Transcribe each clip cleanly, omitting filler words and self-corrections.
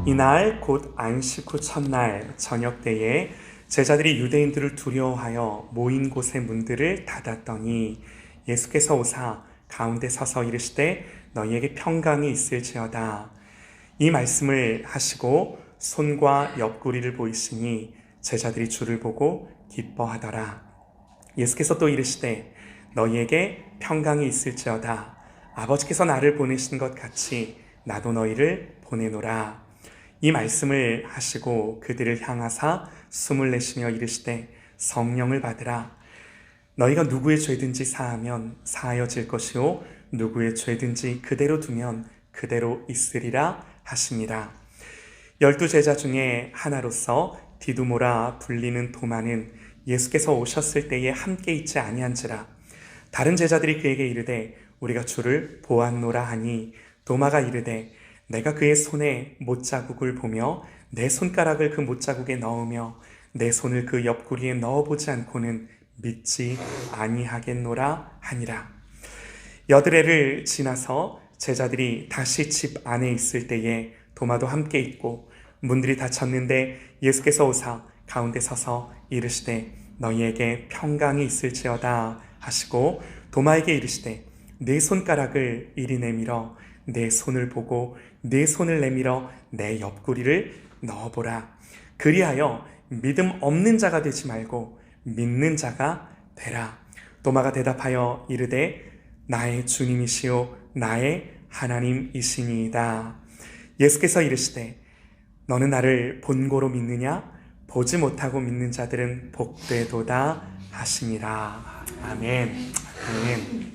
이날 곧 안식 후 첫날 저녁 때에 제자들이 유대인들을 두려워하여 모인 곳의 문들을 닫았더니 예수께서 오사 가운데 서서 이르시되 너희에게 평강이 있을지어다. 이 말씀을 하시고 손과 옆구리를 보이시니 제자들이 주를 보고 기뻐하더라. 예수께서 또 이르시되 너희에게 평강이 있을지어다. 아버지께서 나를 보내신 것 같이 나도 너희를 보내노라. 이 말씀을 하시고 그들을 향하사 숨을 내쉬며 이르시되 성령을 받으라. 너희가 누구의 죄든지 사하면 사하여질 것이요 누구의 죄든지 그대로 두면 그대로 있으리라 하시니라. 12 제자 중에 하나로서 디두모라 불리는 도마는 예수께서 오셨을 때에 함께 있지 아니한지라. 다른 제자들이 그에게 이르되 우리가 주를 보았노라 하니 도마가 이르되 내가 그의 손에 못자국을 보며 내 손가락을 그 못자국에 넣으며 내 손을 그 옆구리에 넣어보지 않고는 믿지 아니하겠노라 하니라. 여드레를 지나서 제자들이 다시 집 안에 있을 때에 도마도 함께 있고 문들이 닫혔는데 예수께서 오사 가운데 서서 이르시되 너희에게 평강이 있을지어다 하시고 도마에게 이르시되 내 손가락을 이리 내밀어 내 손을 보고 내 손을 내밀어 내 옆구리를 넣어보라. 그리하여 믿음 없는 자가 되지 말고 믿는 자가 되라. 도마가 대답하여 이르되 나의 주님이시요 나의 하나님이시니이다. 예수께서 이르시되 너는 나를 본고로 믿느냐? 보지 못하고 믿는 자들은 복되도다 하시니라. 아멘. 아멘.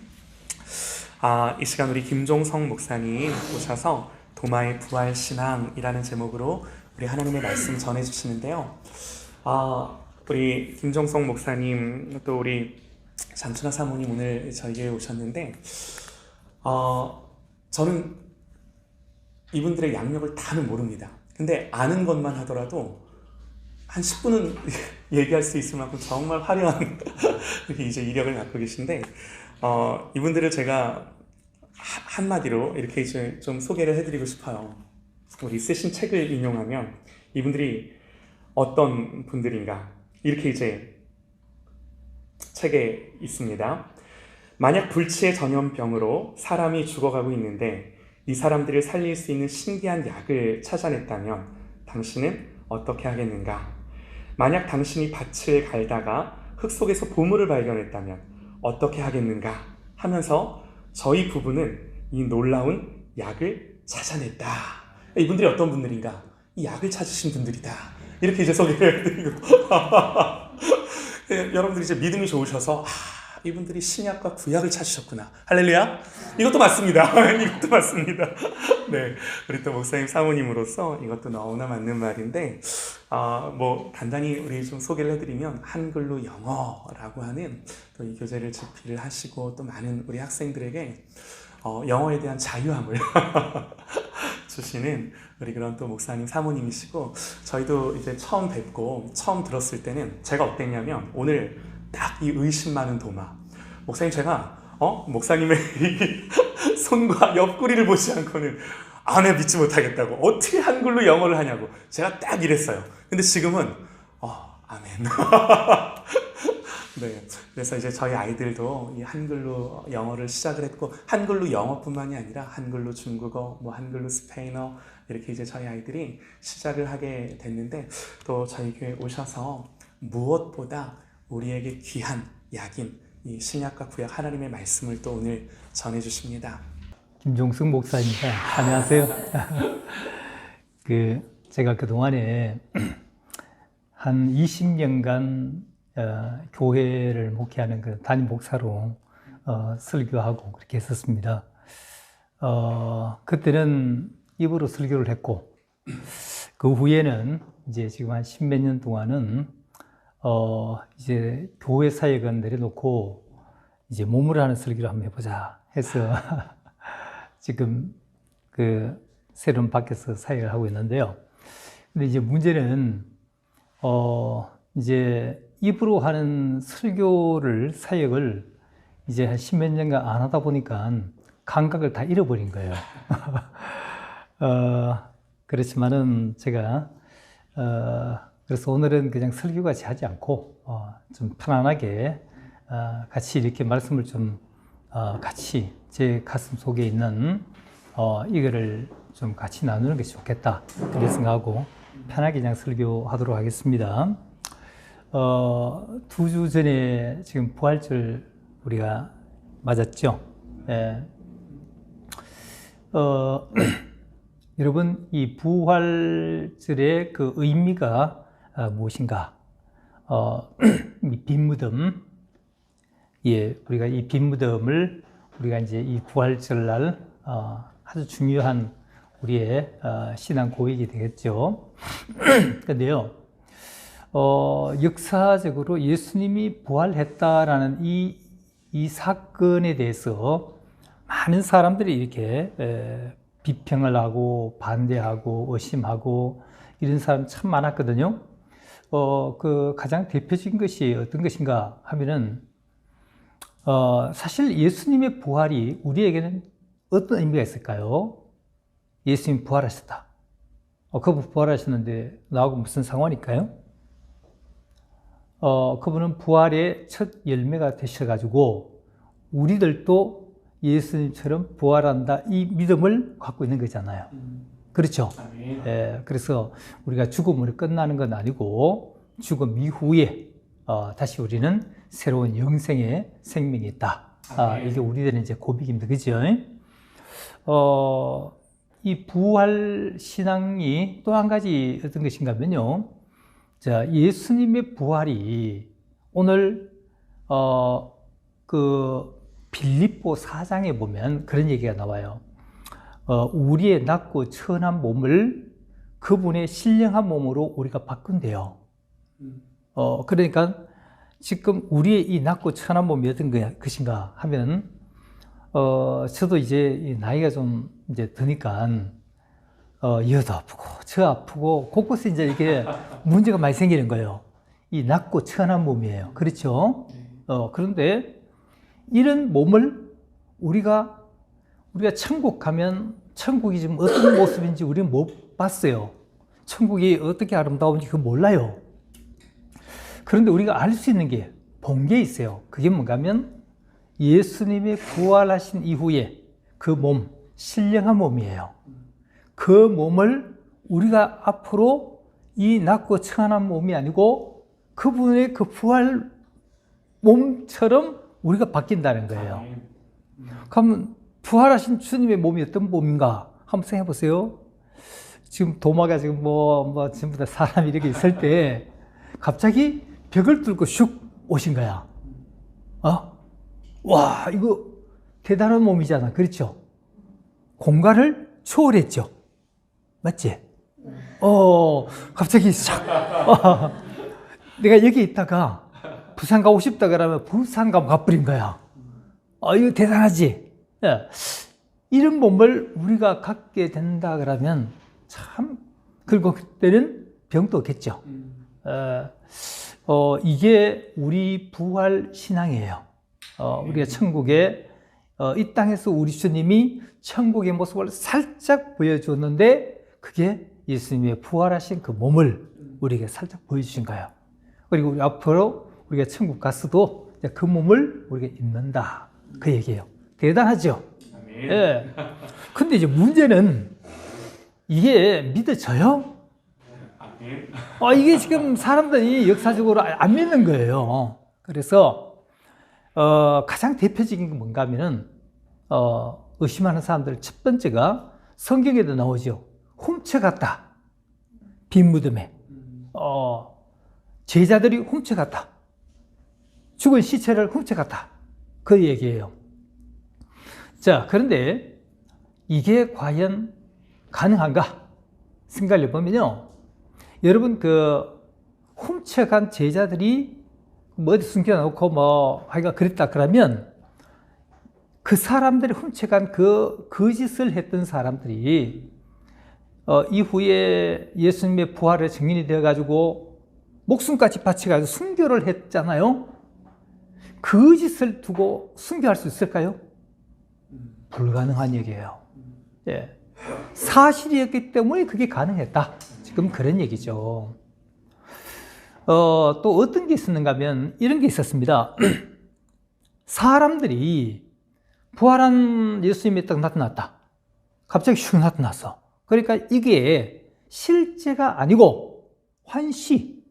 이 시간 우리 김종성 목사님 오셔서 도마의 부활신앙이라는 제목으로 우리 하나님의 말씀 전해주시는데요. 우리 김종성 목사님 또 우리 장춘하 사모님 오늘 저희에게 오셨는데 저는 이분들의 양력을 다는 모릅니다. 근데 아는 것만 하더라도 한 10분은 얘기할 수 있을 만큼 정말 화려한 이렇게 이제 이력을 갖고 계신데 이분들을 제가 한마디로 이렇게 이제 좀 소개를 해드리고 싶어요. 우리 쓰신 책을 인용하면 이분들이 어떤 분들인가 이렇게 이제 책에 있습니다. 만약 불치의 전염병으로 사람이 죽어가고 있는데 이 사람들을 살릴 수 있는 신기한 약을 찾아냈다면 당신은 어떻게 하겠는가? 만약 당신이 밭을 갈다가 흙 속에서 보물을 발견했다면 어떻게 하겠는가? 하면서 저희 부부는 이 놀라운 약을 찾아냈다. 이분들이 어떤 분들인가? 이 약을 찾으신 분들이다. 이렇게 이제 소개를 해드리고 여러분들이 이제 믿음이 좋으셔서 이분들이 신약과 구약을 찾으셨구나. 할렐루야. 이것도 맞습니다. 이것도 맞습니다. 네, 우리 또 목사님 사모님으로서 이것도 너무나 맞는 말인데 뭐 간단히 우리 좀 소개를 해드리면 한글로 영어라고 하는 또 이 교재를 집필을 하시고 또 많은 우리 학생들에게 영어에 대한 자유함을 주시는 우리 그런 또 목사님 사모님이시고 저희도 이제 처음 뵙고 처음 들었을 때는 제가 어땠냐면 오늘 딱 이 의심 많은 도마 목사님 제가 목사님의 손과 옆구리를 보지 않고는 내가 믿지 못하겠다고 어떻게 한글로 영어를 하냐고 제가 딱 이랬어요. 근데 지금은 아멘. 네, 그래서 이제 저희 아이들도 이 한글로 영어를 시작을 했고 한글로 영어뿐만이 아니라 한글로 중국어, 뭐 한글로 스페인어 이렇게 이제 저희 아이들이 시작을 하게 됐는데 또 저희 교회 오셔서 무엇보다 우리에게 귀한 약인 이 신약과 구약 하나님의 말씀을 또 오늘 전해주십니다. 김종승 목사입니다. 안녕하세요. 제가 그동안에 한 20년간 교회를 목회하는 그 담임 목사로 설교하고 그렇게 했었습니다. 그때는 입으로 설교를 했고 그 후에는 이제 지금 한 10몇 년 동안은 이제 교회 사역은 내려놓고 이제 몸으로 하는 설교를 한번 해보자 해서 지금 새로운 밖에서 사역을 하고 있는데요. 근데 이제 문제는 이제 입으로 하는 설교를 사역을 이제 한 10몇 년간 안 하다 보니까 감각을 다 잃어버린 거예요. 그렇지만은 제가 그래서 오늘은 그냥 설교같이 하지 않고 좀 편안하게 같이 이렇게 말씀을 좀 같이 제 가슴 속에 있는 이거를 좀 같이 나누는 것이 좋겠다 그렇게 생각하고 편하게 그냥 설교하도록 하겠습니다. 2주 전에 지금 부활절 우리가 맞았죠. 예. 여러분, 이 부활절의 그 의미가 무엇인가? 이 빈 무덤, 예, 우리가 이 빈 무덤을 우리가 이제 이 부활절날 아주 중요한 우리의 신앙 고백이 되겠죠. 그런데요, 역사적으로 예수님이 부활했다라는 이 사건에 대해서 많은 사람들이 이렇게 비평을 하고 반대하고 의심하고 이런 사람 참 많았거든요. 그 가장 대표적인 것이 어떤 것인가 하면은 사실 예수님의 부활이 우리에게는 어떤 의미가 있을까요? 예수님 부활하셨다. 그분 부활하셨는데 나하고 무슨 상관일까요? 그분은 부활의 첫 열매가 되셔가지고 우리들도 예수님처럼 부활한다 이 믿음을 갖고 있는 거잖아요. 그렇죠? 예, 그래서 우리가 죽음으로 끝나는 건 아니고 죽음 이후에 다시 우리는 새로운 영생의 생명이 있다. 이게 우리들은 이제 고백입니다. 그죠? 이 부활 신앙이 또 한 가지 어떤 것인가 하면요. 자, 예수님의 부활이 오늘 그 빌립보 4장에 보면 그런 얘기가 나와요. 우리의 낮고 천한 몸을 그분의 신령한 몸으로 우리가 바꾼대요. 그러니까 지금 우리의 이 낮고 천한 몸이 어떤 것인가 하면 저도 이제 나이가 좀 이제 드니까 여도 아프고 저 아프고 곳곳에 이제 이렇게 문제가 많이 생기는 거예요. 이 낮고 천한 몸이에요. 그렇죠? 그런데 이런 몸을 우리가 천국 가면 천국이 지금 어떤 모습인지 우리는 못 봤어요. 천국이 어떻게 아름다운지 그거 몰라요. 그런데 우리가 알 수 있는 게 본 게 있어요. 그게 뭔가 하면 예수님이 부활하신 이후에 그 몸, 신령한 몸이에요. 그 몸을 우리가 앞으로 이 낮고 천한 몸이 아니고 그분의 그 부활 몸처럼 우리가 바뀐다는 거예요. 그러면 부활하신 주님의 몸이 어떤 몸인가 한번 생각해 보세요. 지금 도마가 지금 뭐 전부 다 사람이 이렇게 있을 때 갑자기 벽을 뚫고 슉 오신 거야. 와, 이거 대단한 몸이잖아. 그렇죠? 공간을 초월했죠. 맞지? 갑자기 싹. 내가 여기 있다가 부산 가고 싶다 그러면 부산 가버린 거야. 이거 대단하지? 예. 이런 몸을 우리가 갖게 된다 그러면 참, 그리고 그때는 병도 없겠죠. 이게 우리 부활 신앙이에요. 우리가 천국에, 이 땅에서 우리 주님이 천국의 모습을 살짝 보여줬는데 그게 예수님의 부활하신 그 몸을 우리에게 살짝 보여주신 거예요. 그리고 우리 앞으로 우리가 천국 갔어도 그 몸을 우리가 입는다. 그 얘기예요. 대단하죠? 예. 근데 이제 문제는 이게 믿어져요? 이게 지금 사람들이 역사적으로 안 믿는 거예요. 그래서 가장 대표적인 게 뭔가 하면은 의심하는 사람들 첫 번째가 성경에도 나오죠. 훔쳐갔다. 빈 무덤에. 제자들이 훔쳐갔다. 죽은 시체를 훔쳐갔다. 그 얘기예요. 자, 그런데 이게 과연 가능한가? 생각해 보면요. 여러분, 그 훔쳐간 제자들이 뭐 어디 숨겨놓고 뭐 하여간 그랬다 그러면 그 사람들이 훔쳐간 그 거짓을 했던 사람들이 이후에 예수님의 부활의 증인이 되어가지고 목숨까지 바쳐가지고 순교를 했잖아요. 거짓을 두고 순교할 수 있을까요? 불가능한 얘기예요. 예. 사실이었기 때문에 그게 가능했다. 지금 그런 얘기죠. 또 어떤 게 있었는가 하면 이런 게 있었습니다. 사람들이 부활한 예수님이 딱 나타났다. 갑자기 슉 나타났어. 그러니까 이게 실제가 아니고 환시,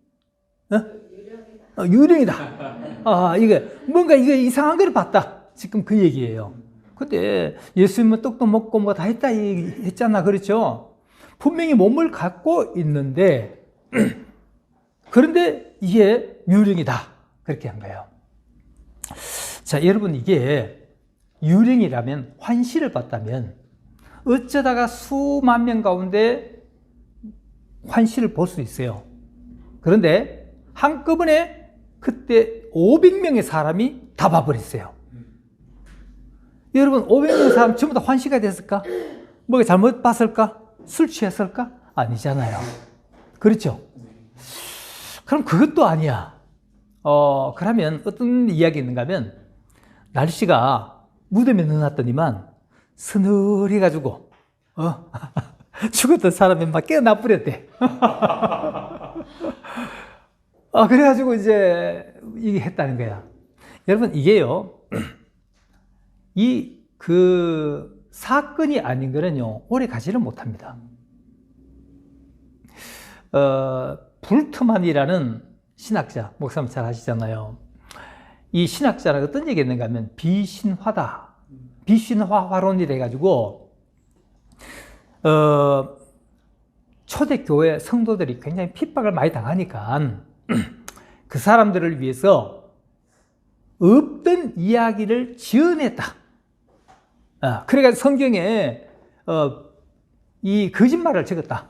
유령이다. 이게 뭔가 이게 이상한 걸 봤다. 지금 그 얘기예요. 근데 예수님은 떡도 먹고 뭐 다 했다 했잖아. 그렇죠? 분명히 몸을 갖고 있는데 그런데 이게 유령이다. 그렇게 한 거예요. 자, 여러분 이게 유령이라면 환시를 봤다면 어쩌다가 수만 명 가운데 환시를 볼 수 있어요. 그런데 한꺼번에 그때 500명의 사람이 다 봐버렸어요. 여러분 500명의 사람 전부 다 환시가 됐을까? 뭐가 잘못 봤을까? 술 취했을까? 아니잖아요. 그렇죠? 그럼 그것도 아니야. 그러면 어떤 이야기 있는가 하면 날씨가 무덤에 넣어놨더니만 서늘해가지고 죽었던 사람이 막 깨어나 버렸대. 그래가지고 이제 이게 했다는 거야. 여러분 이게요. 그 사건이 아닌 거는요 오래 가지를 못합니다. 불트만이라는 신학자, 목사님 잘 아시잖아요. 이 신학자는 어떤 얘기 했는가 하면 비신화다. 비신화화론이라 해가지고 초대교회 성도들이 굉장히 핍박을 많이 당하니까 그 사람들을 위해서 없던 이야기를 지어냈다. 그래가지고 성경에 이 거짓말을 적었다.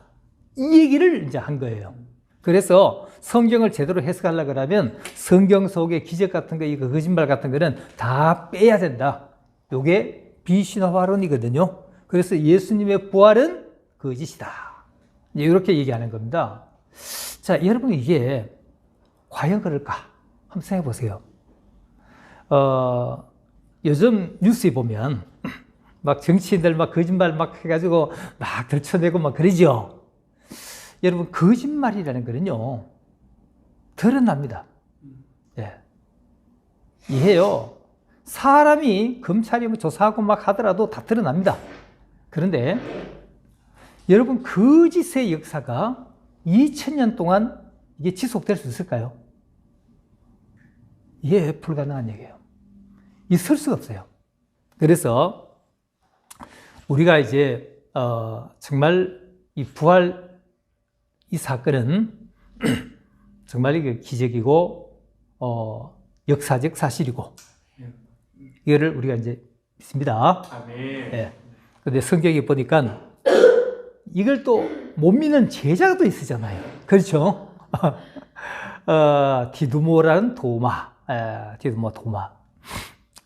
이 얘기를 이제 한 거예요. 그래서 성경을 제대로 해석하려고 하면 성경 속의 기적 같은 거, 이거 거짓말 같은 거는 다 빼야 된다. 요게 비신화론이거든요. 그래서 예수님의 부활은 거짓이다. 이렇게 얘기하는 겁니다. 자, 여러분 이게 과연 그럴까? 한번 생각해 보세요. 요즘 뉴스에 보면 막 정치인들 막 거짓말 막 해가지고 막 들춰내고 막 그러죠. 여러분 거짓말이라는 거는요 드러납니다. 예. 이해요. 사람이 검찰이 뭐 조사하고 막 하더라도 다 드러납니다. 그런데 여러분 거짓의 역사가 2000년 동안 이게 지속될 수 있을까요? 이게 불가능한 얘기예요. 있을 수가 없어요. 그래서 우리가 이제 정말 이 부활 이 사건은 정말 이게 기적이고 역사적 사실이고 이거를 우리가 이제 믿습니다. 예. 근데 성경에 보니까 이걸 또 못 믿는 제자가 또 있으잖아요. 그렇죠? 디두모라는 도마. 디두모 도마.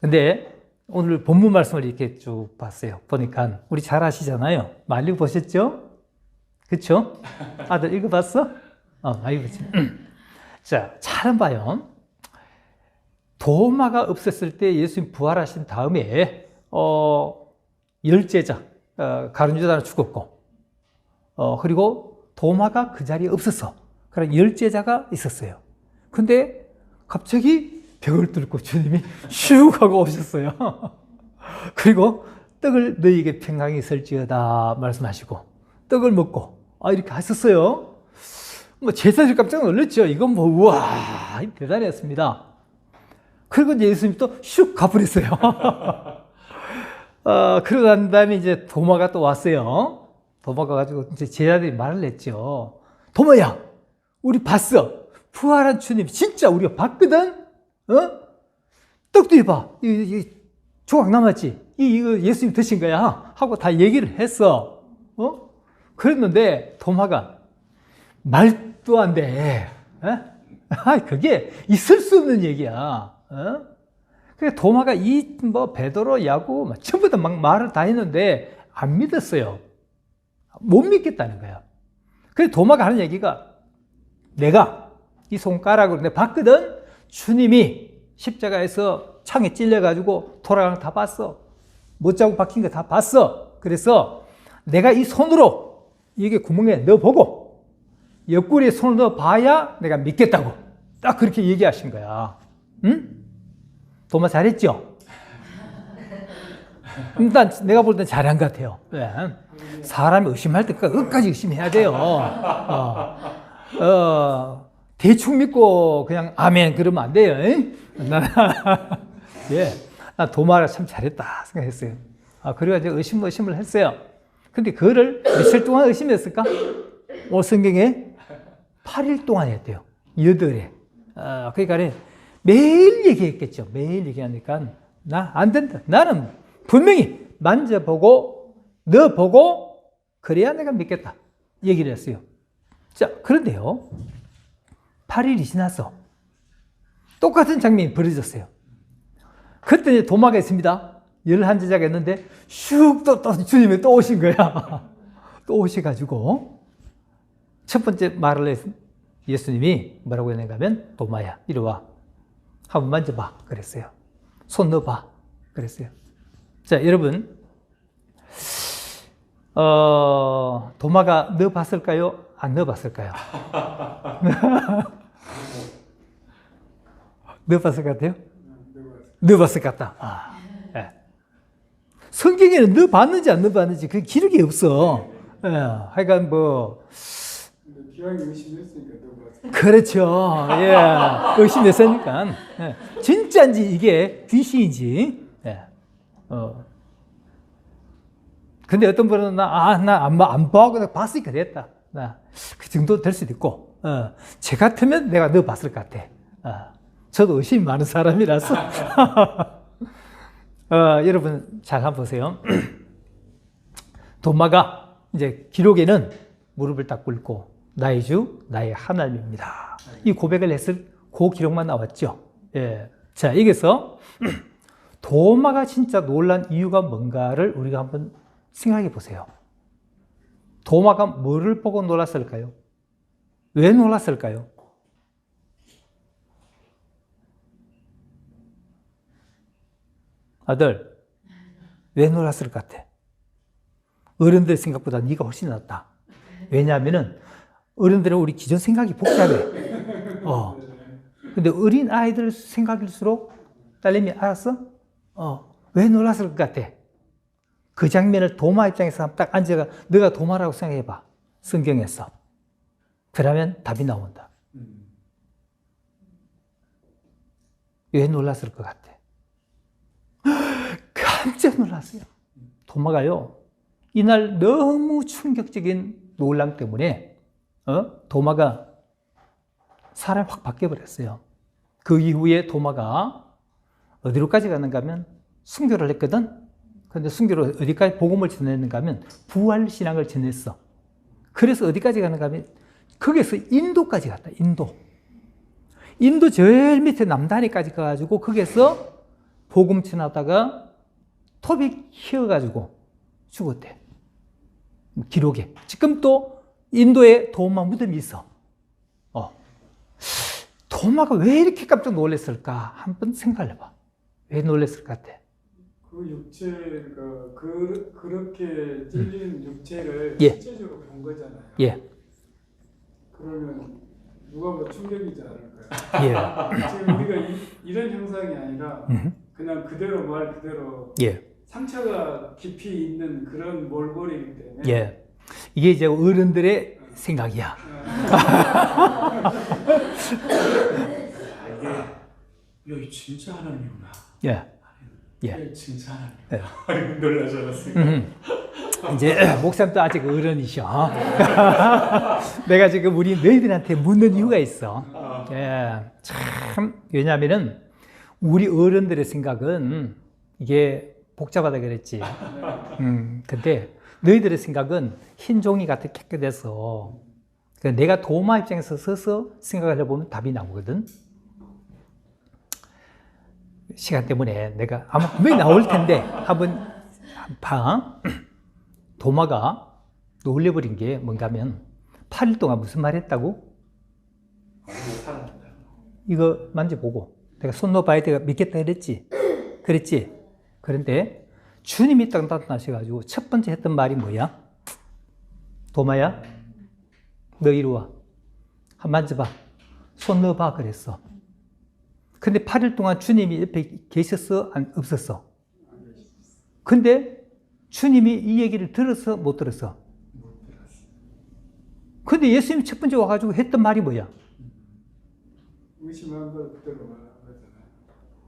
근데 오늘 본문 말씀을 이렇게 쭉 봤어요. 보니까 우리 잘 아시잖아요. 많이 보셨죠? 그쵸? 아들 읽어봤어? 많이 봤지. 자, 잘 봐요. 도마가 없었을 때 예수님 부활하신 다음에 열제자 가룟 유다는 죽었고 그리고 도마가 그 자리에 없었어. 그럼 열제자가 있었어요. 근데 갑자기 벽을 뚫고 주님이 슉 하고 오셨어요. 그리고 떡을 너희에게 평강이 있을지어다 말씀하시고 떡을 먹고 이렇게 하셨어요. 뭐 제자들 깜짝 놀랐죠. 이건 뭐 우와 대단했습니다. 그리고 이제 예수님이 또 슉 가버렸어요. 그러고 난 다음에 이제 도마가 또 왔어요. 도마가 가지고 이제 제자들이 말을 했죠. 도마야, 우리 봤어. 부활한 주님 진짜 우리가 봤거든. 떡도 해봐. 이 조각 남았지. 이거 예수님 드신 거야. 하고 다 얘기를 했어. 그랬는데 도마가 말도 안 돼. 그게 있을 수 없는 얘기야. 그러니까 도마가 베드로, 야고 전부 다 막 말을 다 했는데 안 믿었어요. 못 믿겠다는 거야. 그래서 도마가 하는 얘기가 내가 이 손가락으로 내가 봤거든. 주님이 십자가에서 창에 찔려가지고 돌아가는 거 다 봤어. 못자국 박힌 거 다 봤어. 그래서 내가 이 손으로 이게 구멍에 넣어보고 옆구리에 손을 넣어봐야 내가 믿겠다고 딱 그렇게 얘기하신 거야. 응? 도마 잘했죠? 일단 내가 볼 땐 잘한 것 같아요. 왜? 사람이 의심할 때 끝까지 의심해야 돼요. 대충 믿고 그냥 아멘 그러면 안 돼요. 예, 나 도마를 참 잘했다 생각했어요. 그래가지고 의심을 했어요. 근데 그거를 며칠 동안 의심했을까? 오늘 성경에 8일 동안 했대요. 8회. 그러니까 매일 얘기했겠죠. 매일 얘기하니까 나 안 된다. 나는 분명히 만져보고 넣어보고 그래야 내가 믿겠다. 얘기를 했어요. 자, 그런데요. 8일이 지나서 똑같은 장면이 벌어졌어요. 그때 이제 도마가 있습니다. 11제자가 있는데 슉 또 주님이 또 오신 거야. 또 오셔가지고 첫 번째 말을 해서 예수님이 뭐라고 했는가 하면 도마야 이리 와 한번 만져봐 그랬어요. 손 넣어봐 그랬어요. 자, 여러분 도마가 넣어봤을까요? 안 넣어봤을까요? 넣어봤을 것 같아요? 넣어봤을 것 같다. 네. 성경에는 넣어봤는지 안 넣어봤는지 그 기록이 없어. 하여간 뭐 기왕이 의심했으니까 넣어봤어요. 그렇죠. 예, 의심했으니까. 예. 진짜인지 이게 귀신인지. 예. 근데 어떤 분은 나 안 보고 그냥 봤으니까 됐다. 그 정도 될 수도 있고. 제 같으면 내가 넣어봤을 것 같아. 저도 의심이 많은 사람이라서. 여러분 잘 한번 보세요. 도마가 이제 기록에는 무릎을 딱 꿇고 나의 주, 나의 하나님입니다. 이 고백을 했을 그 기록만 나왔죠. 예. 자, 여기서 도마가 진짜 놀란 이유가 뭔가를 우리가 한번 생각해 보세요. 도마가 뭐를 보고 놀랐을까요? 왜 놀랐을까요? 아들, 왜 놀랐을 것 같아? 어른들 생각보다 네가 훨씬 낫다. 왜냐하면은 어른들은 우리 기존 생각이 복잡해. 근데 어린 아이들 생각일수록 딸내미 알았어? 왜 놀랐을 것 같아? 그 장면을 도마 입장에서 딱 앉아가 너가 도마라고 생각해봐. 성경에서. 그러면 답이 나온다. 왜 놀랐을 것 같아? 깜짝 놀랐어요. 도마가요. 이날 너무 충격적인 놀람 때문에 도마가 사람이 확 바뀌어버렸어요. 그 이후에 도마가 어디로까지 가는가 하면 순교를 했거든. 그런데 순교를 어디까지 복음을 전했는가 하면 부활신앙을 전했어. 그래서 어디까지 가는가 하면 거기서 인도까지 갔다. 인도 제일 밑에 남단에까지 가가지고 거기서 복음 전하다가 톱이 휘어가지고 죽었대. 기록에. 지금 또 인도에 도마 무덤이 있어. 도마가 왜 이렇게 깜짝 놀랐을까? 한번 생각해봐. 왜 놀랐을 것 같아? 그 육체가 그렇게 찔린 육체를 예. 실제적으로 본 거잖아요. 예. 그러면 누가 뭐 충격이지 않을까요? 예. 지금 우리가 이런 형상이 아니라 그냥 그대로 말 그대로 예. 상처가 깊이 있는 그런 몰골이기 때문에 예. 이게 이제 어른들의 생각이야. 이게 진짜 하나님이구나. 예. 이게 진짜 예. 하나님. 놀라지 않았어요. 이제 목사님도 아직 어른이셔. 내가 지금 우리 너희들한테 묻는 이유가 있어. 예. 참 왜냐하면은 우리 어른들의 생각은 이게 복잡하다 그랬지. 근데 너희들의 생각은 흰 종이 같은 깨끗해서 내가 도마 입장에서 서서 생각을 해보면 답이 나오거든. 시간 때문에 내가 아마 분명히 나올 텐데 한번 봐. 도마가 놀래버린 게 뭔가 하면 8일 동안 무슨 말 했다고? 이거 만져보고 내가 손 넣어봐야 내가 믿겠다 그랬지? 그런데 주님이 딱 나타나셔가지고 첫 번째 했던 말이 뭐야? 도마야, 너 이리 와. 한 만져봐. 손 넣어봐. 그랬어. 근데 8일 동안 주님이 옆에 계셨어? 없었어? 근데 주님이 이 얘기를 들었어? 못 들었어? 근데 예수님이 첫 번째 와가지고 했던 말이 뭐야? 의심한 걸 그대로 말한 거잖아요.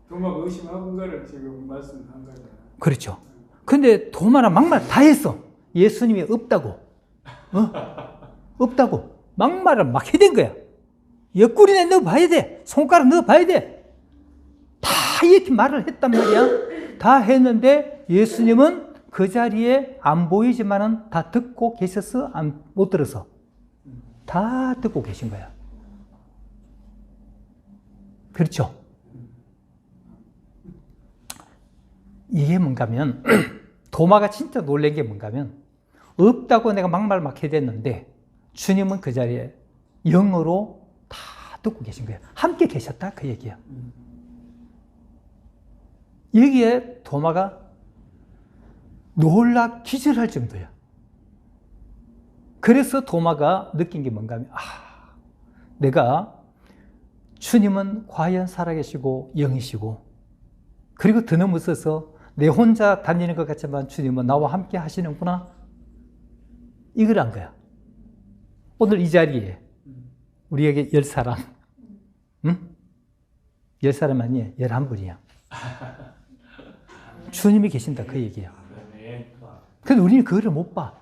도마가 의심한 거를 지금 말씀한 거잖아요. 그렇죠. 근데 도마는 막말 다 했어. 예수님이 없다고. 없다고. 막말을 막 해댄 거야. 옆구리에 넣어봐야 돼. 손가락 넣어봐야 돼. 다 이렇게 말을 했단 말이야. 다 했는데 예수님은 그 자리에 안 보이지만은 다 듣고 계셨어? 못 들어서? 다 듣고 계신 거야. 그렇죠? 이게 뭔가 하면 도마가 진짜 놀란 게 뭔가 하면 없다고 내가 막말 막 해댔는데 주님은 그 자리에 영어로 다 듣고 계신 거예요. 함께 계셨다 그 얘기야. 여기에 도마가 놀라 기절할 정도야. 그래서 도마가 느낀 게 뭔가 하면 내가 주님은 과연 살아계시고 영이시고 그리고 더 넘어서서 내 혼자 다니는 것 같지만 주님은 나와 함께 하시는구나. 이걸 한 거야. 오늘 이 자리에 우리에게 10사람, 응? 10사람 아니야. 11분이야. 주님이 계신다 그 얘기야. 근데 우리는 그거를 못 봐.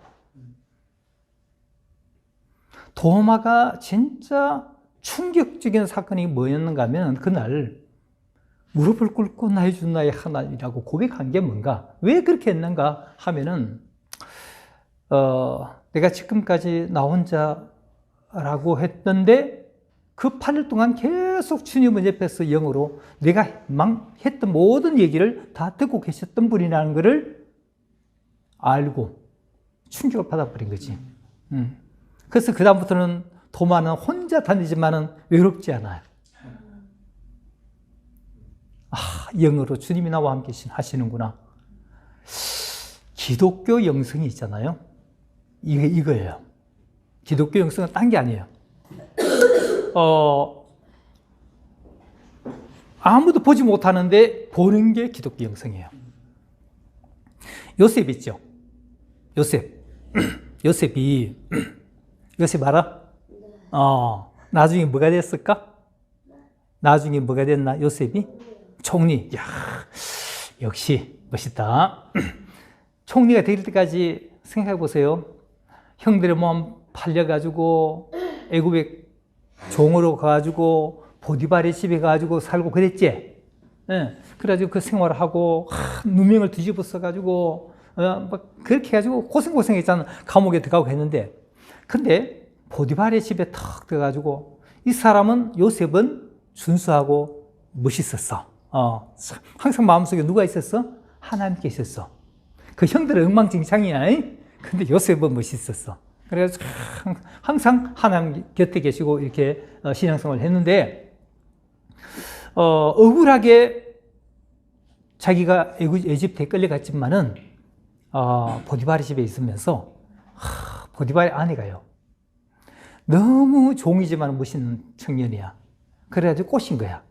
도마가 진짜 충격적인 사건이 뭐였는가 하면 그날 무릎을 꿇고 나의 주 나의 하나님이라고 고백한 게 뭔가? 왜 그렇게 했는가 하면은 내가 지금까지 나 혼자라고 했던데 그 8일 동안 계속 주님은 옆에서 영으로 내가 했던 모든 얘기를 다 듣고 계셨던 분이라는 것을 알고 충격을 받아버린 거지. 그래서 그다음부터는 도마는 혼자 다니지만은 외롭지 않아요. 영으로 주님이 나와 함께 하시는구나. 기독교 영성이 있잖아요. 이거예요. 기독교 영성은 딴 게 아니에요. 아무도 보지 못하는데 보는 게 기독교 영성이에요. 요셉 있죠? 요셉 알아? 나중에 뭐가 됐을까? 나중에 뭐가 됐나? 요셉이? 총리. 야, 역시 멋있다. 총리가 될 때까지 생각해 보세요. 형들의 몸 팔려가지고 애굽에 종으로 가가지고 보디발의 집에 가가지고 살고 그랬지. 네. 그래가지고 그 생활을 하고 누명을 뒤집어 써가지고 막 그렇게 해가지고 고생했잖아. 감옥에 들어가고 했는데, 근데 보디발의 집에 턱 들어가지고 이 사람은 요셉은 순수하고 멋있었어. 항상 마음속에 누가 있었어? 하나님께 있었어. 그 형들은 엉망진창이야. 근데 요셉은 멋있었어. 그래서 항상 하나님 곁에 계시고 이렇게 신앙생활을 했는데, 억울하게 자기가 에집트에 끌려갔지만은, 보디발의 집에 있으면서, 보디발의 아내가요. 너무 종이지만 멋있는 청년이야. 그래가지고 꼬신 거야.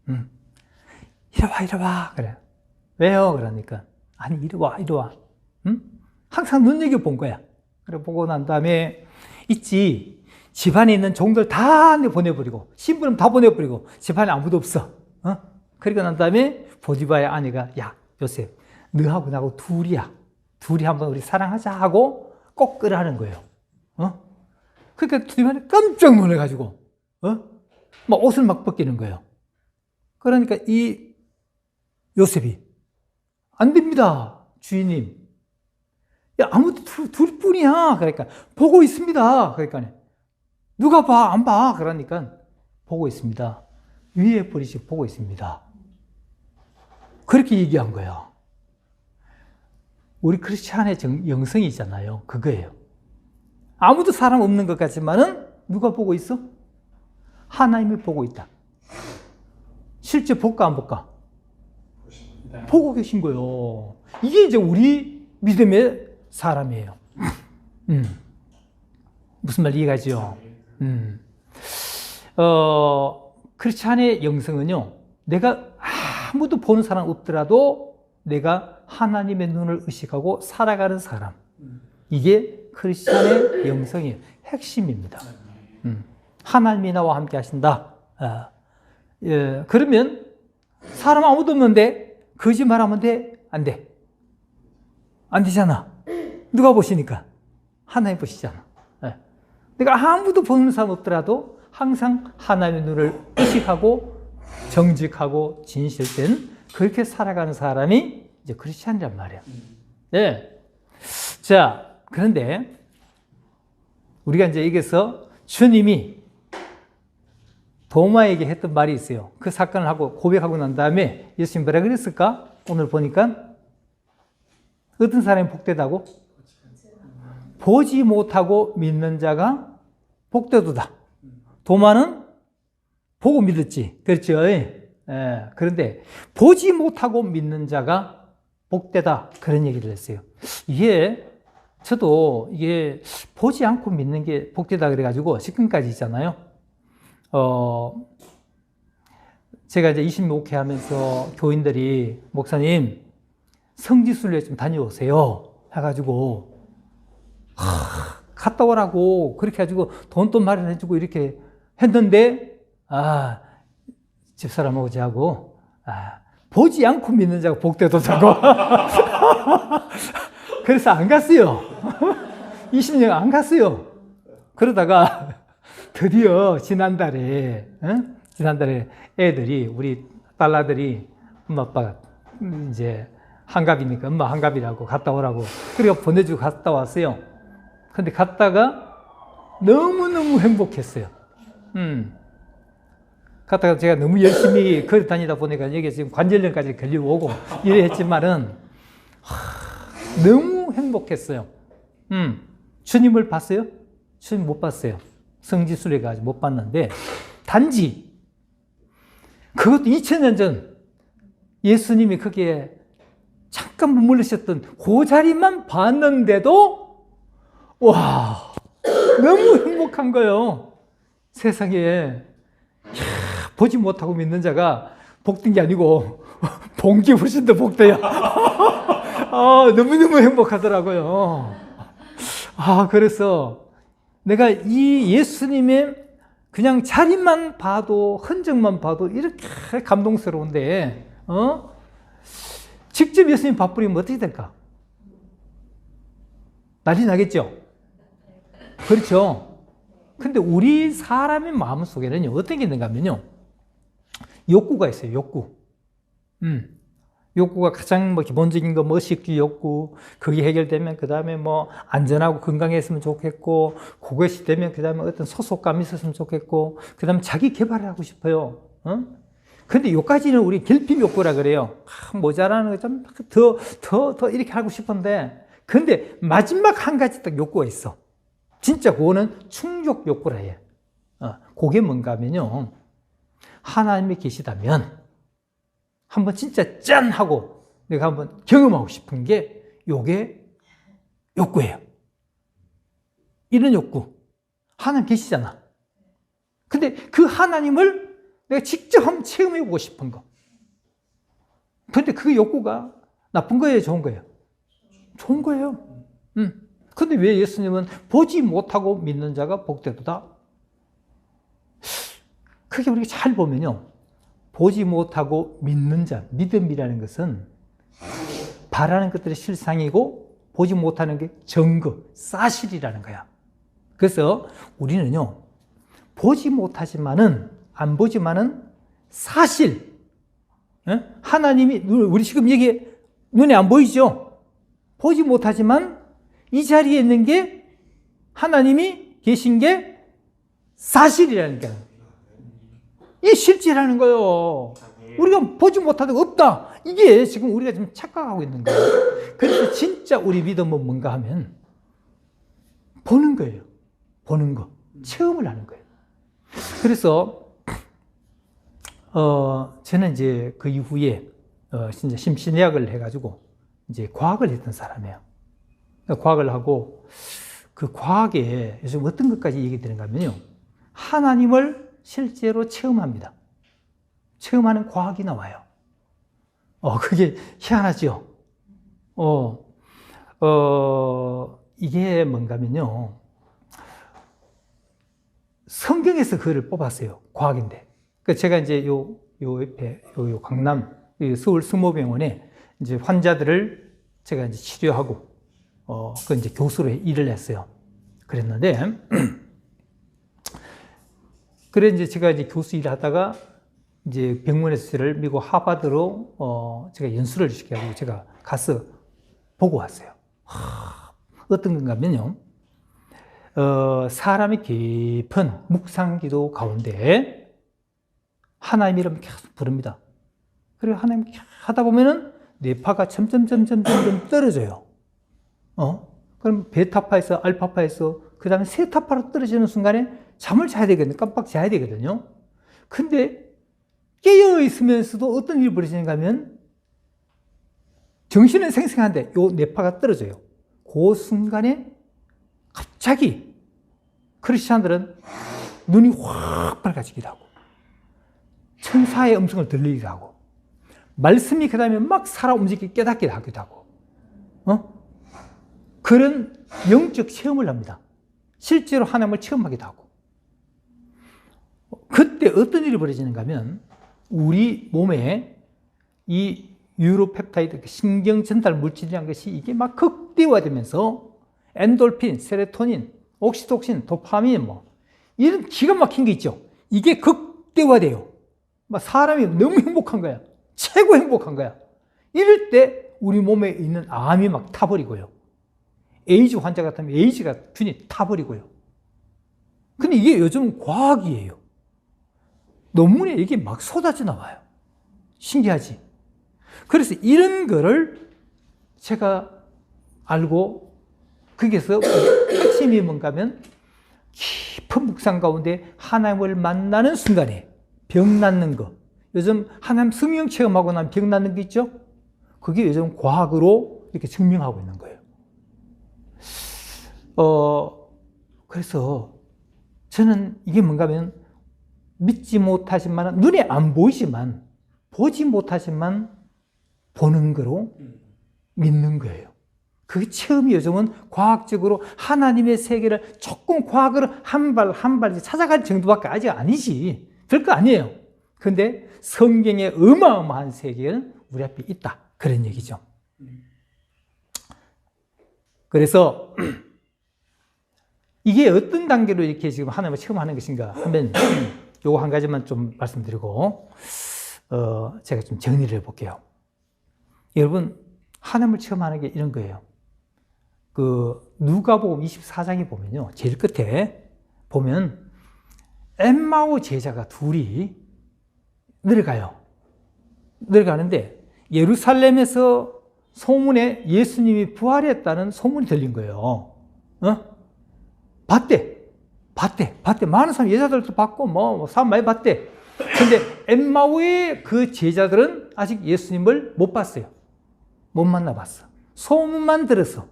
이리 와. 그래. 왜요? 그러니까. 아니, 이리 와. 응? 항상 눈여겨본 거야. 그래, 보고 난 다음에, 있지. 집안에 있는 종들 다 보내버리고, 신부름 다 보내버리고, 집안에 아무도 없어. 그리고 난 다음에, 보디발의 아내가, 야, 요셉, 너하고 나하고 둘이야. 둘이 한번 우리 사랑하자 하고, 꼭 끄라는 거예요. 그러니까 보디발이 깜짝 놀래가지고, 막 옷을 막 벗기는 거예요. 그러니까 이 요셉이, 안 됩니다, 주인님. 야, 아무도 둘뿐이야. 그러니까, 보고 있습니다. 그러니까, 누가 봐, 안 봐. 그러니까, 보고 있습니다. 위에 뿌리씩 보고 있습니다. 그렇게 얘기한 거예요. 우리 크리스찬의 영성이 있잖아요. 그거예요. 아무도 사람 없는 것 같지만은, 누가 보고 있어? 하나님이 보고 있다. 실제 볼까, 안 볼까? 보고 계신 거예요. 이게 이제 우리 믿음의 사람이에요. 무슨 말 이해가죠? 크리스찬의 영성은요, 내가 아무도 보는 사람 없더라도 내가 하나님의 눈을 의식하고 살아가는 사람. 이게 크리스찬의 영성의 핵심입니다. 하나님이 나와 함께 하신다. 그러면 사람 아무도 없는데 거짓말하면 돼? 안 돼? 안 되잖아. 누가 보시니까? 하나님 보시잖아. 내가 아무도 보는 사람 없더라도 항상 하나님의 눈을 의식하고 정직하고 진실된 그렇게 살아가는 사람이 이제 크리스찬이란 말이야. 네. 자, 그런데 우리가 이제 여기서 주님이 도마에게 했던 말이 있어요. 그 사건을 하고 고백하고 난 다음에 예수님 뭐라 그랬을까? 오늘 보니까 어떤 사람이 복되다고? 보지 못하고 믿는 자가 복되도다. 도마는 보고 믿었지. 그렇죠? 그런데 보지 못하고 믿는 자가 복되다. 그런 얘기를 했어요. 저도 이게 보지 않고 믿는 게 복되다 그래가지고 지금까지 있잖아요. 제가 이제 20년 목회하면서 교인들이 목사님 성지순례 좀 다녀오세요 해가지고 갔다 오라고 그렇게 해가지고 돈도 마련해주고 이렇게 했는데 집사람하고 저하고 보지 않고 믿는 자가 복되도다고 그래서 안 갔어요. 20년 안 갔어요. 그러다가 드디어 지난달에 애들이 우리 딸아들이 엄마 아빠가 이제 한갑이니까 엄마 한갑이라고 갔다 오라고 그래서 보내주고 갔다 왔어요. 근데 갔다가 너무너무 행복했어요. 갔다가 제가 너무 열심히 걸어 다니다 보니까 여기 지금 관절염까지 걸리고 오고 이래 했지만은 너무 행복했어요. 주님을 봤어요? 주님 못 봤어요. 성지순례가 아직 못 봤는데 단지 그것도 2000년 전 예수님이 거기에 잠깐 머물르셨던 그 자리만 봤는데도 와 너무 행복한 거예요. 세상에 보지 못하고 믿는 자가 복된 게 아니고 본 게 훨씬 더 복돼요. 너무너무 행복하더라고요. 그래서 내가 이 예수님의 그냥 자리만 봐도 흔적만 봐도 이렇게 감동스러운데 직접 예수님 밥부리면 어떻게 될까? 난리 나겠죠? 그렇죠? 근데 우리 사람의 마음속에는요 어떤 게 있는가 하면요 욕구가 있어요. 욕구가 가장 기본적인 거 식주 욕구 그게 해결되면 그 다음에 안전하고 건강했으면 좋겠고 그것이 되면 그 다음에 어떤 소속감이 있었으면 좋겠고 그 다음에 자기 개발을 하고 싶어요. 근데 요까지는 우리 결핍 욕구라 그래요. 모자라는 거 좀 더 이렇게 하고 싶은데 근데 마지막 한 가지 딱 욕구가 있어. 진짜 그거는 충족 욕구라 해요. 그게 뭔가 하면요 하나님이 계시다면 한번 진짜 짠 하고 내가 한번 경험하고 싶은 게 요게 욕구예요. 이런 욕구. 하나님 계시잖아. 근데 그 하나님을 내가 직접 한번 체험해 보고 싶은 거. 근데 그 욕구가 나쁜 거예요, 좋은 거예요? 좋은 거예요. 근데 왜 예수님은 보지 못하고 믿는 자가 복되도다? 그게 우리가 잘 보면요. 보지 못하고 믿는 자, 믿음이라는 것은 바라는 것들의 실상이고 보지 못하는 게 증거, 사실이라는 거야. 그래서 우리는요, 보지 못하지만은, 안 보지만은 사실, 하나님이, 우리 지금 여기 눈에 안 보이죠? 보지 못하지만 이 자리에 있는 게 하나님이 계신 게 사실이라는 거야. 이게 실제라는 거예요. 우리가 보지 못하다가 없다. 이게 지금 우리가 지금 착각하고 있는 거예요. 그래서 진짜 우리 믿음은 뭔가 하면 보는 거예요. 보는 거. 체험을 하는 거예요. 그래서 저는 이제 그 이후에 진짜 심신의학을 해가지고 이제 과학을 했던 사람이에요. 과학을 하고 그 과학에 요즘 어떤 것까지 얘기되는가 하면요. 하나님을 실제로 체험합니다. 체험하는 과학이 나와요. 그게 희한하죠. 이게 뭔가 하면요. 성경에서 그거를 뽑았어요. 과학인데. 제가 이제 요 옆에, 요 강남, 서울 성모병원에 이제 환자들을 제가 이제 치료하고, 그 이제 교수로 일을 했어요. 그랬는데, 그래 이제 제가 이제 교수 일을 하다가 이제 병원에서 저를 미국 하버드로, 제가 연수를 시켜가지고 제가 가서 보고 왔어요. 어떤 건가 하면요. 사람이 깊은 묵상기도 가운데 하나님 이름 계속 부릅니다. 그리고 하나님 하다 보면은 뇌파가 점점 떨어져요. 그럼 베타파에서 알파파에서 그 다음에 세타파로 떨어지는 순간에 잠을 자야 되거든요. 깜빡 자야 되거든요. 근데 깨어 있으면서도 어떤 일이 벌어지는가 하면 정신은 생생한데 요 뇌파가 떨어져요. 그 순간에 갑자기 크리스찬들은 눈이 확 밝아지기도 하고 천사의 음성을 들리기도 하고 말씀이 그 다음에 막 살아 움직이게 깨닫게 하기도 하고 그런 영적 체험을 합니다. 실제로 하나님을 체험하기도 하고 그때 어떤 일이 벌어지는가 하면 우리 몸에 이 유로펩타이드 신경 전달 물질이라는 것이 이게 막 극대화되면서 엔돌핀, 세로토닌, 옥시토신, 도파민 이런 기가 막힌 게 있죠. 이게 극대화돼요. 막 사람이 너무 행복한 거야. 최고 행복한 거야. 이럴 때 우리 몸에 있는 암이 막 타버리고요. 에이즈 환자 같으면 에이즈가 균이 타버리고요. 근데 이게 요즘 과학이에요. 논문에 이게 막 쏟아져 나와요. 신기하지? 그래서 이런 거를 제가 알고 거기서 핵심이 뭔가 하면 깊은 묵상 가운데 하나님을 만나는 순간에 병 낫는 거. 요즘 하나님 성령 체험하고 나면 병 낫는 게 있죠? 그게 요즘 과학으로 이렇게 증명하고 있는 거예요. 그래서 저는 이게 뭔가 하면 믿지 못하지만 눈에 안 보이지만 보지 못하지만 보는 거로 믿는 거예요. 그 체험이 요즘은 과학적으로 하나님의 세계를 조금 과학으로 한 발 찾아갈 정도밖에 아직 아니지. 별거 아니에요. 그런데 성경의 어마어마한 세계는 우리 앞에 있다. 그런 얘기죠. 그래서 이게 어떤 단계로 이렇게 지금 하나님을 체험하는 것인가 하면 요거 한 가지만 좀 말씀드리고 제가 좀 정리를 해볼게요. 여러분 하나님을 체험하는 게 이런 거예요. 그 누가복음 24장에 보면요. 제일 끝에 보면 엠마오 제자가 둘이 내려가는데 예루살렘에서 소문에 예수님이 부활했다는 소문이 들린 거예요. 봤대. 많은 사람, 여자들도 봤고, 사람 많이 봤대. 근데 엠마오의 그 제자들은 아직 예수님을 못 봤어요. 못 만나봤어. 소문만 들었어.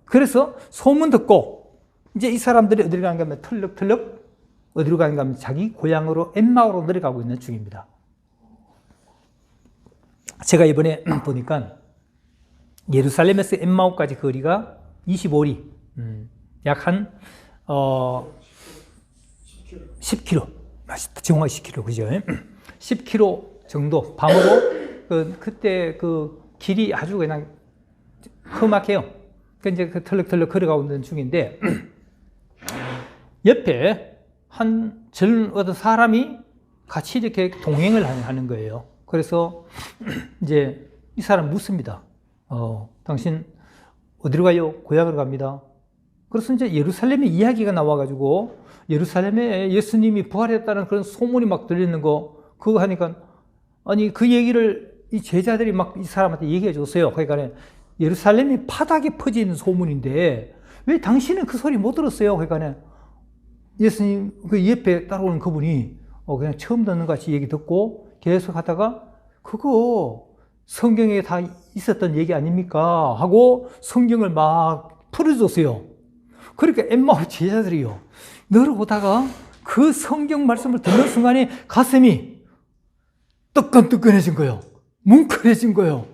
그래서 소문 듣고, 이제 이 사람들이 어디로 가는가 하면 털럭털럭 어디로 가는가 하면 자기 고향으로 엠마오로 내려가고 있는 중입니다. 제가 이번에 보니까 예루살렘에서 엠마오까지 거리가 25리, 약 한 10km. 정확히 10km, 그죠? 10km 정도 밤으로 그때 그 길이 아주 그냥 험악해요. 이제 그 털럭털럭 걸어가고 있는 중인데 옆에 한 젊은 어떤 사람이 같이 이렇게 동행을 하는 거예요. 그래서 이제 이 사람 묻습니다. 당신 어디로 가요? 고향으로 갑니다. 그래서 이제 예루살렘의 이야기가 나와가지고 예루살렘에 예수님이 부활했다는 그런 소문이 막 들리는 거 그거 하니까 아니 그 얘기를 이 제자들이 막 이 사람한테 얘기해 줬어요. 그러니까 예루살렘이 파닥에 퍼지는 소문인데 왜 당신은 그 소리 못 들었어요? 그러니까 예수님 그 옆에 따라오는 그분이 그냥 처음 듣는 것 같이 얘기 듣고 계속 하다가 그거 성경에 다 있었던 얘기 아닙니까? 하고 성경을 막 풀어줬어요. 그러니까 엠마오 제자들이요. 내려오다가 그 성경 말씀을 듣는 순간에 가슴이 뜨끈뜨끈해진 거예요. 뭉클해진 거예요.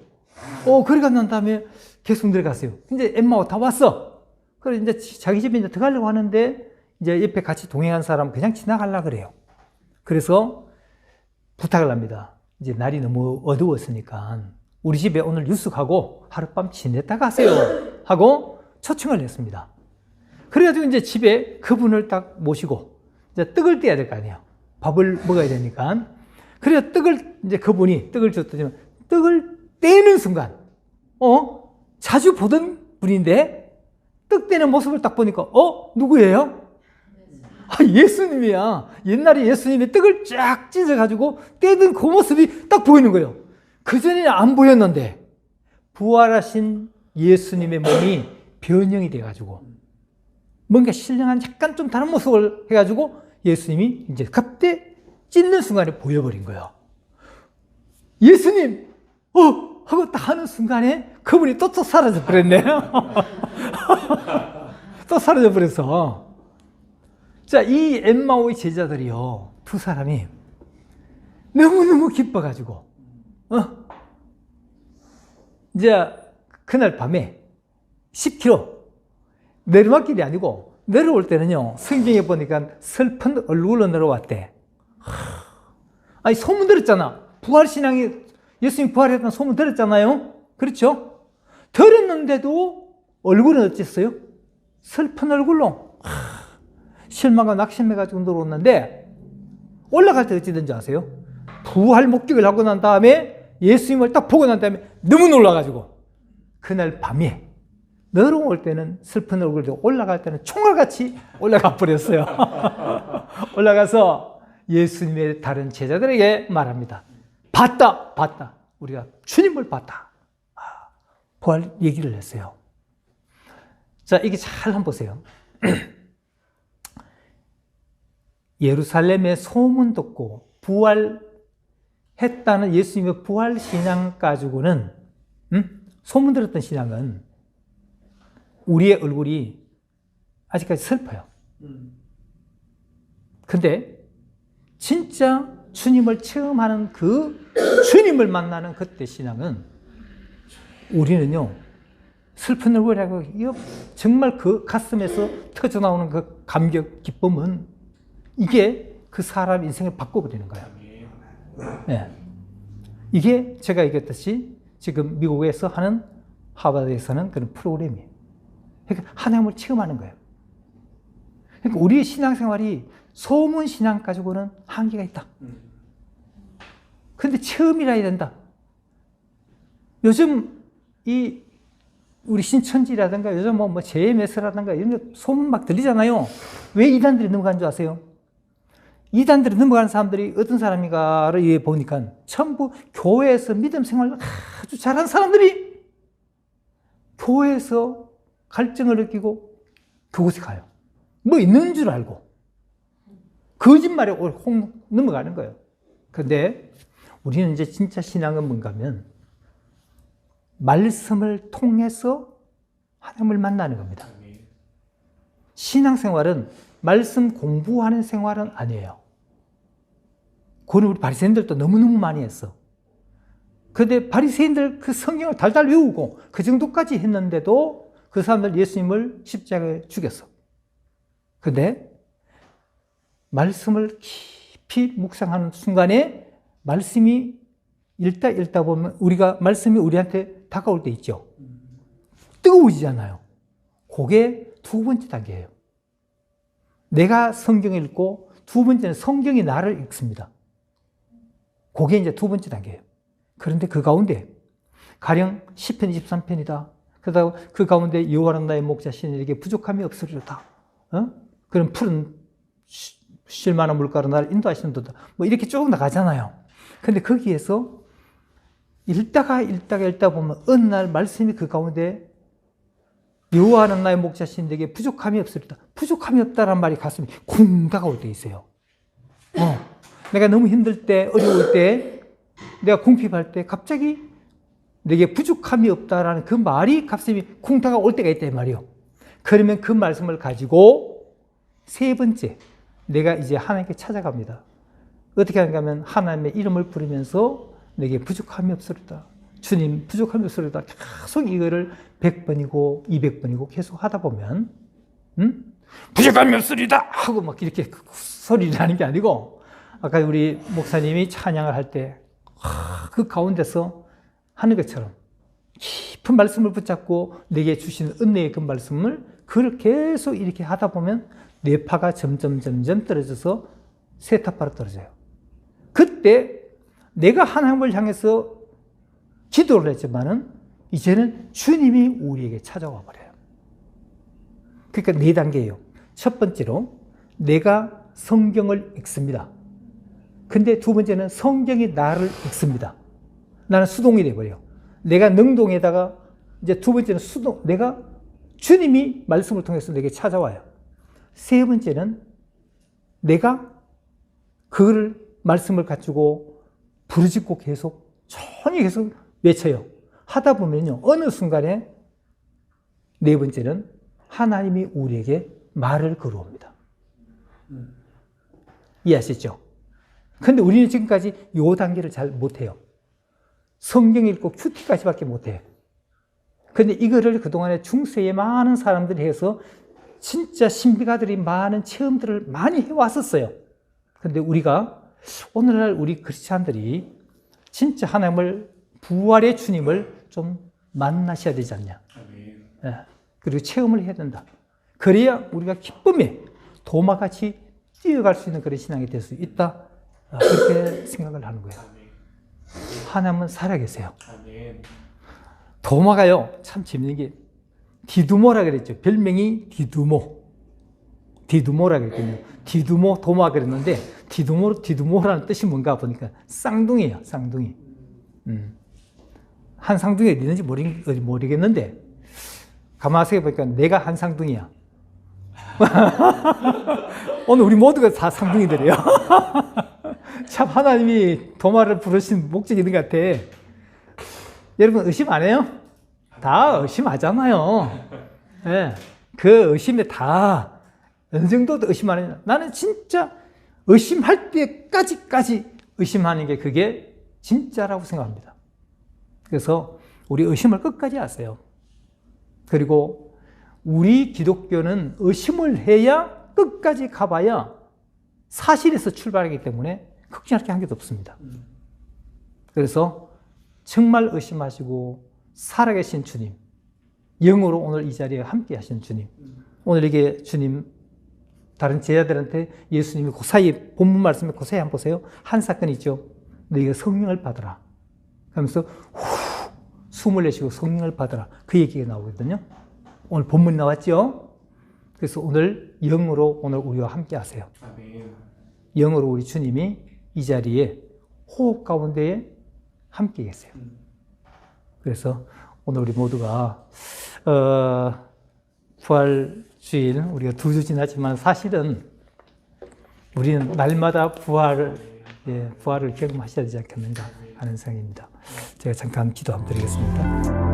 그러고 난 다음에 계속 내려갔어요. 이제 엠마오 다 왔어. 그래 이제 자기 집에 이제 들어가려고 하는데 이제 옆에 같이 동행한 사람 그냥 지나가려고 그래요. 그래서 부탁을 합니다. 이제 날이 너무 어두웠으니까 우리 집에 오늘 유숙하고 하룻밤 지냈다 가세요 하고 초청을 했습니다. 그래가지고 이제 집에 그분을 딱 모시고 이제 떡을 떼야 될 거 아니에요. 밥을 먹어야 되니까. 그래서 이제 그분이 떡을 줬더니 떡을 떼는 순간, 자주 보던 분인데 떡 떼는 모습을 딱 보니까, 누구예요? 예수님이야. 옛날에 예수님이 떡을 쫙 찢어가지고 떼던 그 모습이 딱 보이는 거예요. 그전에는 안 보였는데, 부활하신 예수님의 몸이 변형이 돼가지고, 뭔가 신령한 약간 좀 다른 모습을 해가지고, 예수님이 이제 그때 찢는 순간에 보여버린 거예요. 예수님! 하고 딱 하는 순간에 그분이 또 사라져 버렸네. 또 사라져 버렸어. 자, 이 엠마오의 제자들이요, 두 사람이 너무너무 기뻐가지고, 이제 그날 밤에 10km 내리막길이 아니고 내려올 때는요, 성경에 보니까 슬픈 얼굴로 내려왔대. 아니, 소문 들었잖아. 부활신앙이, 예수님 부활했다는 소문 들었잖아요. 그렇죠? 들었는데도 얼굴은 어땠어요? 슬픈 얼굴로. 실망과 낙심해가지고 내려왔는데, 올라갈 때 어찌된지 아세요? 부활 목격을 하고 난 다음에 예수님을 딱 보고 난 다음에 너무 놀라가지고 그날 밤에 내려올 때는 슬픈 얼굴도 올라갈 때는 총알같이 올라가 버렸어요. 올라가서 예수님의 다른 제자들에게 말합니다. 봤다. 우리가 주님을 봤다. 부활 얘기를 했어요. 자, 이게 잘 한번 보세요. 예루살렘의 소문 듣고 부활했다는 예수님의 부활 신앙 가지고는, 소문 들었던 신앙은 우리의 얼굴이 아직까지 슬퍼요. 근데 진짜 주님을 체험하는 주님을 만나는 그때 신앙은 우리는요, 슬픈 얼굴이라고, 정말 그 가슴에서 터져나오는 그 감격, 기쁨은 이게 그 사람 인생을 바꿔버리는 거예요. 네. 이게 제가 얘기했듯이 지금 미국에서 하는, 하버드에서는 그런 프로그램이에요. 그러니까 하나님을 체험하는 거예요. 그러니까 우리의 신앙생활이 소문 신앙 가지고는 한계가 있다. 그런데 체험이라 해야 된다. 요즘 우리 신천지라든가 요즘 뭐 JMS라든가 이런 거 소문 막 들리잖아요. 왜 이단들이 넘어간 줄 아세요? 이단들이 넘어가는 사람들이 어떤 사람인가를 보니까 전부 교회에서 믿음 생활을 아주 잘하는 사람들이 교회에서 갈증을 느끼고 그곳에 가요. 뭐 있는 줄 알고 거짓말에 홍 넘어가는 거예요. 그런데 우리는 이제 진짜 신앙은 뭔가 하면 말씀을 통해서 하나님을 만나는 겁니다. 신앙생활은 말씀 공부하는 생활은 아니에요. 그건 우리 바리새인들도 너무너무 많이 했어. 그런데 바리새인들 그 성경을 달달 외우고 그 정도까지 했는데도 그 사람들 예수님을 십자가에 죽였어. 그런데 말씀을 깊이 묵상하는 순간에 말씀이 읽다 보면 말씀이 우리한테 다가올 때 있죠. 뜨거워지잖아요. 그게 두 번째 단계예요. 내가 성경을 읽고 두 번째는 성경이 나를 읽습니다. 그게 이제 두 번째 단계예요. 그런데 그 가운데 가령 시편 23편이다. 그러다가 그 가운데 여호와는 나의 목자시니 내게 부족함이 없으리로다. 그런 푸른 쉴만한 물가로 나를 인도하시는도다. 뭐 이렇게 쭉 나가잖아요. 근데 거기에서 읽다가 보면 어느 날 말씀이 그 가운데 여호와는 나의 목자시니 내게 부족함이 없으리다. 부족함이 없다라는 말이 가슴이 쿵 다가올 때 있어요. 내가 너무 힘들 때, 어려울 때, 내가 궁핍할 때 갑자기 내게 부족함이 없다라는 그 말이 가슴이 쿵 다가올 때가 있단 말이에요. 그러면 그 말씀을 가지고 세 번째, 내가 이제 하나님께 찾아갑니다. 어떻게 하는가 하면 하나님의 이름을 부르면서 내게 부족함이 없으리다. 주님 부족함이 없으리다. 계속 이거를 100번이고 200번이고 계속 하다 보면 부족함이 없으리다 하고 막 이렇게 소리를 하는 게 아니고 아까 우리 목사님이 찬양을 할 때 그 가운데서 하는 것처럼 깊은 말씀을 붙잡고 내게 주신 은혜의 그 말씀을 그걸 계속 이렇게 하다 보면 뇌파가 점점 떨어져서 세타파로 떨어져요. 그때 내가 하나님을 향해서 기도를 했지만은 이제는 주님이 우리에게 찾아와 버려요. 그러니까 4단계예요. 첫 번째로 내가 성경을 읽습니다. 근데 두 번째는 성경이 나를 읽습니다. 나는 수동이 돼버려요. 내가 능동에다가 이제 두 번째는 수동, 내가 주님이 말씀을 통해서 내게 찾아와요. 세 번째는 내가 그거를 말씀을 갖추고 부르짖고 계속 천히 계속 외쳐요. 하다 보면요. 어느 순간에 네 번째는 하나님이 우리에게 말을 걸어옵니다. 이해하시죠? 근데 우리는 지금까지 요 단계를 잘 못해요. 성경 읽고 큐티까지밖에 못해요. 근데 이거를 그동안에 중세에 많은 사람들이 해서 진짜 신비가들이 많은 체험들을 많이 해왔었어요. 근데 우리가 오늘날 우리 크리스찬들이 진짜 하나님을 부활의 주님을 좀 만나셔야 되지 않냐. 예. 그리고 체험을 해야 된다. 그래야 우리가 기쁨에 도마같이 뛰어갈 수 있는 그런 신앙이 될 수 있다. 그렇게 생각을 하는 거예요. 하나님은 살아계세요. 도마가요, 참 재밌는 게 디두모라 그랬죠. 별명이 디두모라 그랬거든요. 디두모, 도마 그랬는데 디두모라는 뜻이 뭔가 보니까 쌍둥이에요. 쌍둥이. 한 쌍둥이가 어디 있는지 모르겠는데 가만히 생각해보니까 내가 한 쌍둥이야. 오늘 우리 모두가 다 쌍둥이들이에요. 참 하나님이 도마를 부르신 목적이 있는 것 같아. 여러분 의심 안 해요? 다 의심하잖아요. 네. 그 의심에 다 어느 정도 의심 안 해요. 나는 진짜 의심할 때까지 의심하는 게 그게 진짜라고 생각합니다. 그래서 우리 의심을 끝까지 하세요. 그리고 우리 기독교는 의심을 해야 끝까지 가봐야 사실에서 출발하기 때문에 걱정할 게 한 개도 없습니다. 그래서 정말 의심하시고 살아계신 주님, 영으로 오늘 이 자리에 함께 하신 주님, 오늘 이게 주님 다른 제자들한테 예수님이 그 사이에 본문 말씀에 그 사이에 한번 보세요. 한 사건이 있죠. 너희가 성령을 받으라 하면서 숨을 내쉬고 성령을 받으라 그 얘기가 나오거든요. 오늘 본문 나왔죠. 그래서 오늘 영으로 오늘 우리와 함께 하세요. 아멘. 영으로 우리 주님이 이 자리에 호흡 가운데에 함께 계세요. 그래서 오늘 우리 모두가 부활주일 우리가 2주 지났지만 사실은 우리는 날마다 부활을 경험하셔야 되지 않겠는가 하는 생각입니다. 제가 잠깐 기도 한번 드리겠습니다.